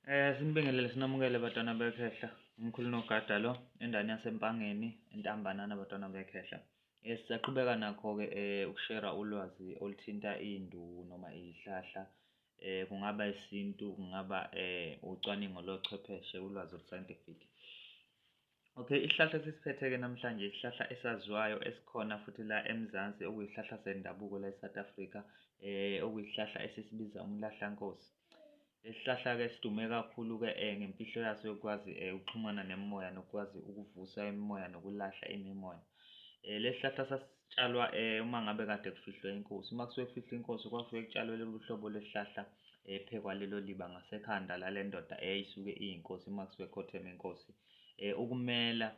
Sinibingelele sinamukele bantwana bekhehla. Umkhulu Nogada lo endaweni yaseMpangeni Entambanana bantwana bekhehla. Sisaqhubeka nakho-ke ukushera ulwazi oluthinta iy'nduku noma iy'hlahla. Kungaba isintu, kungaba ucwaningo lochwepheshe, ulwazi olu-scientific. Okay, isihlahla esisiphethe-ke namhlanje isihlahla esaziwayo esikhona futhi la eMzansi okuyisihlahla sendabuko la e-South Africa, okuyisihlahla esisibiza umlahlankosi. Lesihlahla-ke sidume kakhulu-ke ngemfihlo yaso yokwazi ukuxhumana nemimoya nokwazi ukuvusa imimoya nokulahla imimoya. Lesi sihlahla sasitshalwa uma ngabe kade kufihlwe inkosi. Uma kusuke kufihlwe inkosi kwasuke kutshalwe lolu hlobo lwesihlahla phekwa lelo liba ngasekhanda lale ndoda eyayisuke iyinkosi uma kusuke kukhotheme inkosi. Ukumela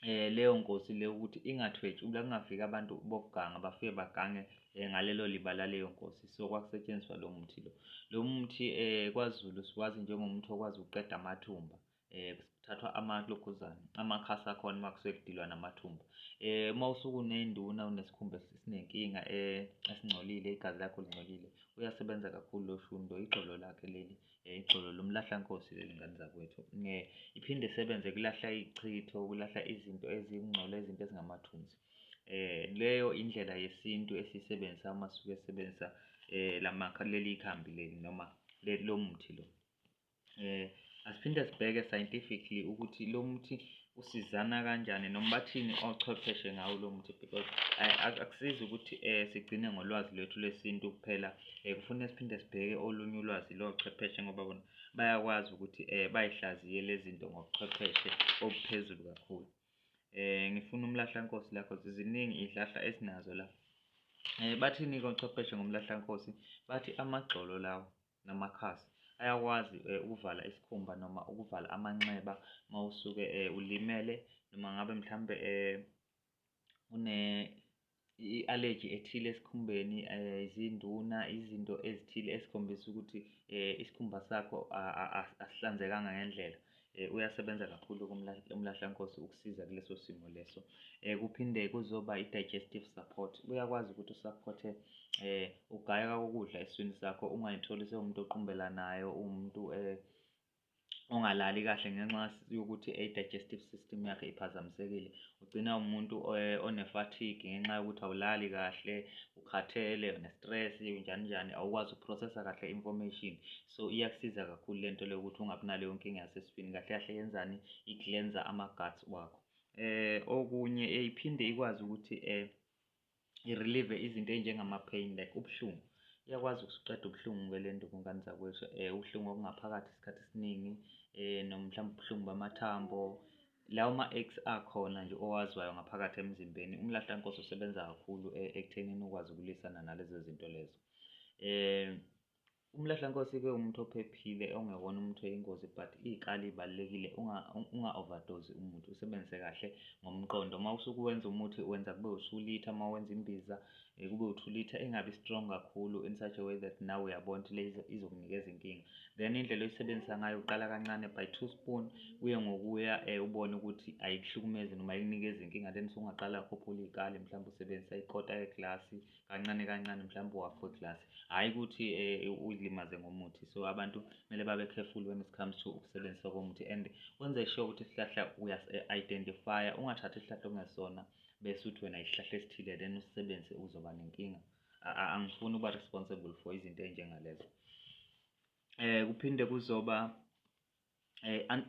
leyo nkosi leyo ukuthi ingathwetshulwa, kungafiki abantu bokuganga bafike bagange ngalelo liba laleyo nkosi. So kwakusetshenziswa lo muthi lo. Lo muthi kwaZulu siwazi njengomuthi okwazi ukuqeda amathumba. Kuthathwa amalokhuzana, amakhasi akhona uma kusuke kudilwa namathumba. Uma usuke uney'nduna unesikhumba esinenkinga esingcolile, igazi lakho lingcolile, uyasebenza kakhulu lo shundo, ixolo lakhe leli, ixolo lomlahlankosi leli ngane zakwethu. Iphinde isebenze kulahla iy'chitho, kulahla izinto ezingcolo, izinto ezingamathunzi. Leyo indlela yesintu esiyisebenzisa uma sisuke sisebenzisa leli khambi leli noma lo muthi lo. Asiphinde sibheke scientifically ukuthi lo muthi usizana kanjani noma bathini ochwepheshe ngawo lo muthi, because akusizi ukuthi sigcine ngolwazi lwethu lwesintu kuphela. Kufuneka siphinde sibheke olunye ulwazi lochwepheshe ngoba bona bayakwazi ukuthi bay'hlaziye lezi zinto ngobuchwepheshe obuphezulu kakhulu. Ngifuna umlahlankosi la cause ziningi iy'hlahla esinazo la. Bathini-ke ochwepheshe ngomlahlankosi? Bathi amagxolo lawo namakhasi ayakwazi ukuvala isikhumba noma ukuvala amanxeba uma usuke ulimele noma ngabe mhlambe i-allergy ethile esikhumbeni, izinduna, izinto ezithile esikhombisa ukuthi isikhumba sakho asihlanzekanga ngendlela. Uyasebenza kakhulu umlahlankosi ukusiza kuleso simo leso. Kuphinde kuzoba i-digestive support. Uyakwazi ukuthi usaphothe ugayeka kokudla esiswini sakho, ungay'tholi sewumuntu oqumbelanayo, uwumuntu ongalali kahle ngenxa yokuthi i-digestive system yakhe iphazamisekile. Ugcina umuntu one-fatigue ngenxa yokuthi awulali kahle, ukhathele, une-stress, njani njani, awukwazi ukuprocessa kahle information. So iyakusiza kakhulu lento le ukuthi ungabi naleyo nkinga yasesiswini, kahle kahle yenzani, i-cleanser ama-guts wakho. Okunye iphinde ikwazi ukuthi i-relieve izinto ey'njengama-pain like ubuhlungu. Iyakwazi ukusiqeda ubuhlungu-ke le nduku ngane zakwethu, ubuhlungu obungaphakathi isikhathi esiningi, noma mhlawumbe ubuhlungu bamathambo, lawo ma-aches akhona nje owaziwayo ngaphakathi emzimbeni. Umlahlankosi usebenza kakhulu ekuthenini ukwazi ukulwisana nalezo zinto lezo. Umlahlankosi-ke umuthi ophephile ongewona umuthi oyingozi, but iy'kali ey'balulekile unga-overdose umuthi, usebenzise kahle ngomqondo. Uma usuke wenza umuthi wenza kube u-2 litha, uma wenza imbiza kube u-2 litha, engabi strong kakhulu in such a way that nawe uyabona ukuthi le izokunikeza inkinga. Then indlela oyisebenzisa ngayo uqala kancane by 2 spoon, kuye ngokuya ubone ukuthi ayikuhlukumezi noma ayikunikeza inkinga, then usungaqala ukhuphula iy'kali, mhlawumbe usebenzisa ikota yeglasi kancane kancane, mhlawumbe u-half weglasi, hhayi ukuthi uy'limaze ngomuthi. So abantu kumele babe careful when it comes to ukusebenzisa komuthi, and wenze sure ukuthi isihlahla uyasi-identifya, ungathathi isihlahla okungesona bese uthi wena isihlahla esithile then usisebenzise uzoba nenkinga. Angifuni ukuba responsible for izinto ey'njengalezo. Kuphinde kuzoba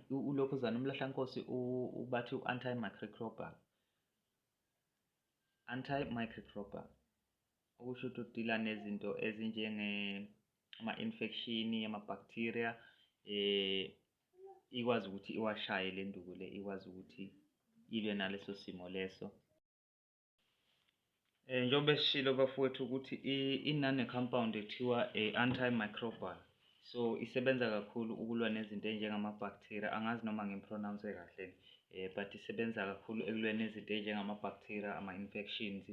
ulokhuzana umlahlankosi bathi u-antimicrobial. Antimicrobial okusho ukuthi udila nezinto ama-infection, ama-bacteria, ikwazi ukuthi iwashaye le nduku le, ikwazi ukuthi ilwe naleso simo leso. Njengoba sishilo bafowethu ukuthi inane-compound ekuthiwa antimicrobial. So isebenza kakhulu ukulwa nezinto ey'njengamabacteria, angazi noma ngimpronounce kahle, but isebenza kakhulu ekulweni nezinto ey'njengamabacteria, ama-infections.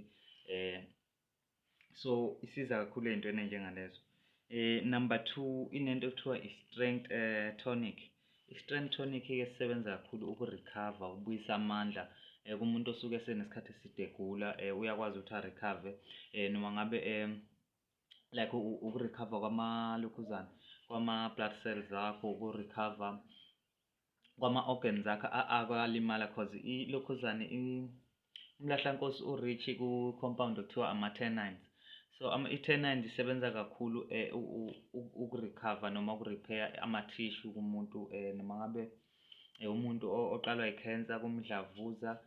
So isiza kakhulu ey'ntweni ey'njengalezo. Number 2, inento ekuthiwa i-strength tonic. I-strength tonic-ke sisebenza kakhulu ukurecover, ukubuyisa amandla kumuntu osuke esenesikhathi eside egula. Uyakwazi ukuthi arekhave noma ngabe like ukurekhava kwamalokhuzana. kwama-blood cells zakho, ku-recover kwama-organs akho akalimala cause ilokhuzane umlahlankosi u-rich ku-compound okuthiwa ama-tannins. So i-tannins isebenza kakhulu uku-recover noma uku-repair ama-tissue kumuntu noma ngabe umuntu oqalwa i-cancer, kumdlavuza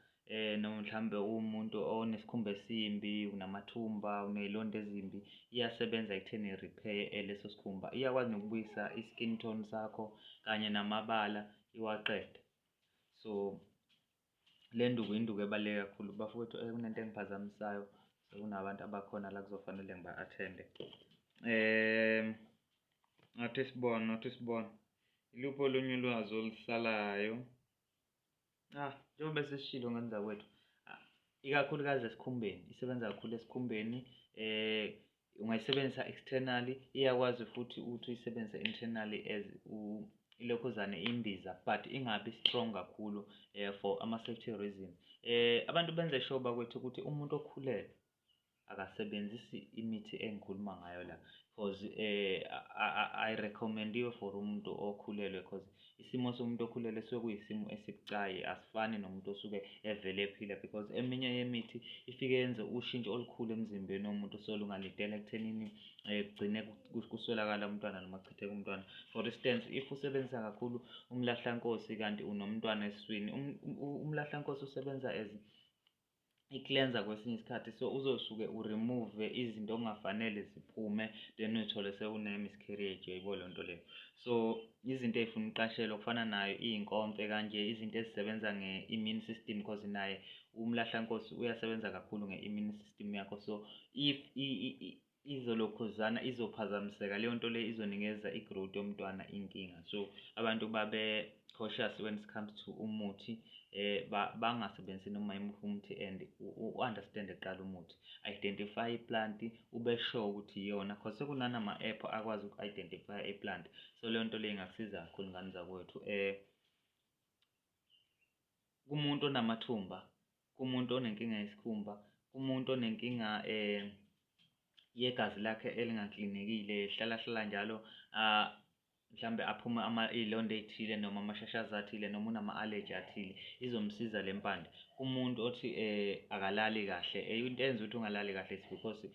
noma mhlambe uwumuntu onesikhumba esimbi, unamathumba, uney'londa ezimbi, iyasebenza ekutheni i-repair leso sikhumba. Iyakwazi nokubuyisa i-skin tone sakho kanye namabala iwaqede. So le nduku induku ebaluleke kakhulu. Bafowethu kunento engiphazamisayo, sekunabantu abakhona la kuzofanele ngiba-athende. Ngathi sibone iluphi olunye ulwazi olusalayo? Njengoba sesishilo ngenza kwethu, ikakhulukazi esikhumbeni, isebenza kakhulu esikhumbeni. Ungayisebenzisa externally, iyakwazi futhi ukuthi uyisebenzise internally as ilokhuzane imbiza, but ingabi strong kakhulu for ama-safety reasons. Abantu benze sure bakwethu ukuthi umuntu okhulelwe akasebenzisi imithi engikhuluma ngayo la, cause ayirecommend-iwe for umuntu okhulelwe cause isimo somuntu okhulelwe suke kuyisimo esibucayi, asifani nomuntu osuke evele ephila, because eminye yemithi ifike yenze ushintsho olukhulu emzimbeni womuntu solungalidela ekuthenini kugcine kuswelakala umntwana noma kuchitheke umntwana. For instance, if usebenzisa kakhulu umlahlankosi kanti unomntwana esiswini, umlahlankosi usebenza as i-cleanser kwesinye isikhathi, so uzosuke uremove izinto okungafanele ziphume, then uy'thole sewune-miscarriage, yayibo leyo nto leyo. So izinto ey'funa uqashelwa kufana nayo iy'nkomfe kanje, izinto ezisebenza nge-immune system cause naye umlahlankosi uyasebenza kakhulu nge-immune system yakho. So if izolokhuzana izophazamiseka, leyo nto leyo izonikeza i-growth yomntwana inkinga. So abantu babe cautious when it comes to umuthi, bangasebenzisi noma yimuphi umuthi, and u-understande kuqala umuthi, identify i-plant, ube sure ukuthi iyona, cause sekunanama-app akwazi uku-identify i-plant. So leyo nto leyo ingasiza kakhulu ngane zakwethu. Kumuntu onamathumba, kumuntu onenkinga yesikhumba, kumuntu onenkinga yegazi lakhe elingaklinekile, hlala njalo mhlambe aphuma iy'londa ey'thile noma amashashaza athile noma unama-allergy athile, izomsiza le mpande. Umuntu othi akalali kahle, into eyenza ukuthi ungalali kahle is because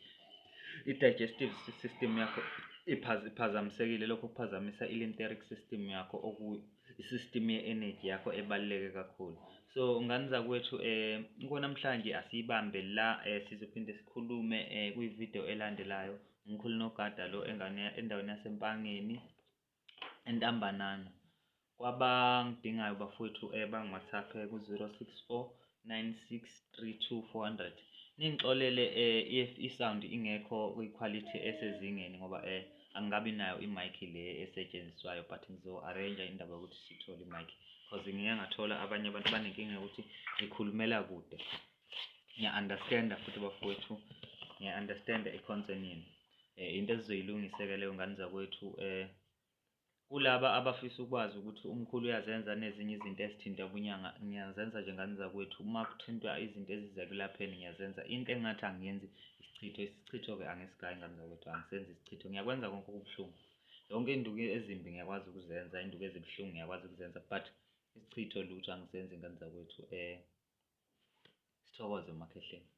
i-digestive system yakho iphazamisekile. Lokho kuphazamisa i-lymphatic system yakho, i-system ye-energy yakho ebaluleke kakhulu. So ngane zakwethu namhlanje asiyibambe la, sizophinde sikhulume kwividiyo elandelayo. Umkhulu Nogada lo endaweni yasempangeni eNtambanana. Kwabangidingayo bafowethu bangi-WhatsApp ku-064 9632 400. Ningixolele i-sound ingekho kwi-quality esezingeni ngoba angingabi nayo i-mic le esetshenziswayo, but ngizo-arrange indaba yokuthi sithole i-mic cause ngike ngathola abanye abantu banenkinga yokuthi ngikhulumela kude. Ngiya-understanda futhi bafowethu, ngiya-understanda i-concern yenu. Into esizoyilungiseka leyo ngane zakwethu. Kulaba abafisa ukwazi ukuthi umkhulu uyazenza nezinye izinto ezithinta ubunyanga, ngiyazenza nje ngane zakwethu. Uma kuthintwa izinto ezizekulapheni ngiyazenza. Into engathi angiyenzi isichitho-ke angisigayi ngane zakwethu, angisenzi isichitho, ngiyakwenza konke okubuhlungu. Zonke iy'nduku ezimbi ngiyakwazi ukuzenza, iy'nduku ezibuhlungu ngiyakwazi ukuzenza, but isichitho lutho angisenzi ngane zakwethu. Sithokoze umakhehleni.